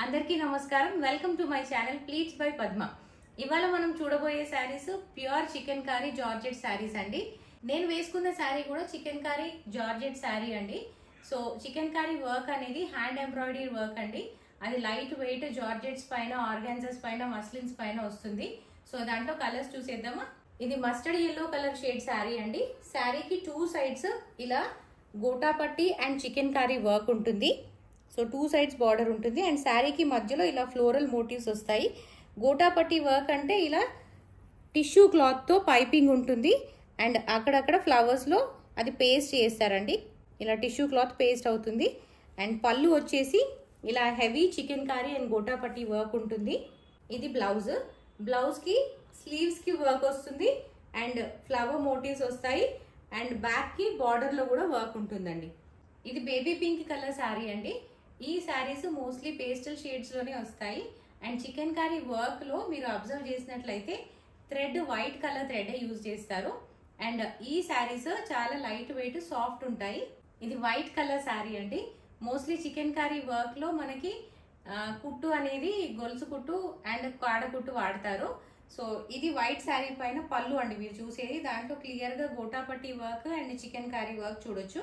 అందరికీ నమస్కారం. Welcome to my channel pleats by Padma. ఇవాళ మనం చూడబోయే saris pure chikankari georgette saris అండి. నేను వేసుకున్న శారీ కూడా చికెన్ కారీ జార్జెట్ శారీ అండి. సో చికెన్ కారీ వర్క్ అనేది హ్యాండ్ ఎంబ్రాయిడరీ వర్క్ అండి. అది లైట్ వెయిట్ జార్జెట్స్ పైన, ఆర్గాన్జాస్ పైన, మస్లిన్స్ పైన వస్తుంది. సో దాంట్లో కలర్స్ చూసేద్దామా. ఇది mustard yellow colour shade sari అండి. శారీకి టూ సైడ్స్ ఇలా gotapatti and chikankari work ఉంటుంది. సో టూ సైడ్స్ బార్డర్ ఉంటుంది అండ్ శారీకి మధ్యలో ఇలా ఫ్లోరల్ మోటివ్స్ వస్తాయి. గోటాపట్టి వర్క్ అంటే ఇలా టిష్యూ క్లాత్తో పైపింగ్ ఉంటుంది అండ్ అక్కడక్కడ ఫ్లవర్స్లో అది పేస్ట్ చేస్తారండి. ఇలా టిష్యూ క్లాత్ పేస్ట్ అవుతుంది అండ్ పళ్ళు వచ్చేసి ఇలా heavy chikankari and gotapatti work ఉంటుంది. ఇది బ్లౌజ్. బ్లౌజ్కి స్లీవ్స్కి వర్క్ వస్తుంది అండ్ ఫ్లవర్ మోటివ్స్ వస్తాయి అండ్ బ్యాక్కి బార్డర్లో కూడా వర్క్ ఉంటుందండి. ఇది బేబీ పింక్ కలర్ శారీ అండి. ఈ శారీస్ మోస్ట్లీ పేస్టల్ షేడ్స్లోనే వస్తాయి అండ్ చికెన్ కారీ వర్క్లో మీరు అబ్జర్వ్ చేసినట్లయితే thread white colour thread use చేస్తారు అండ్ ఈ శారీస్ చాలా లైట్ వెయిట్ సాఫ్ట్ ఉంటాయి. ఇది వైట్ కలర్ శారీ అండి. మోస్ట్లీ చికెన్ కారీ వర్క్లో మనకి కుట్టు అనేది గొలుసు కుట్టు అండ్ కాడ కుట్టు వాడతారు. సో ఇది వైట్ శారీ పైన పళ్ళు అండి మీరు చూసేది. దాంట్లో క్లియర్గా gotapatti work and chikankari work చూడొచ్చు.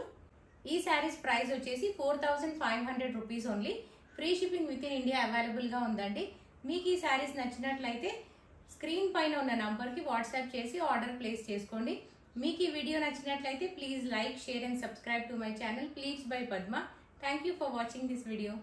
ఈ శారీస్ ప్రైస్ వచ్చేసి 4500 rupees only. Free shipping within India అవైలబుల్గా ఉందండి. మీకు ఈ శారీస్ నచ్చినట్లయితే స్క్రీన్ పైన ఉన్న నంబర్కి వాట్సాప్ చేసి ఆర్డర్ ప్లేస్ చేసుకోండి. మీకు ఈ వీడియో నచ్చినట్లయితే please like, share and subscribe to my channel pleats by Padma. Thank you for watching this video.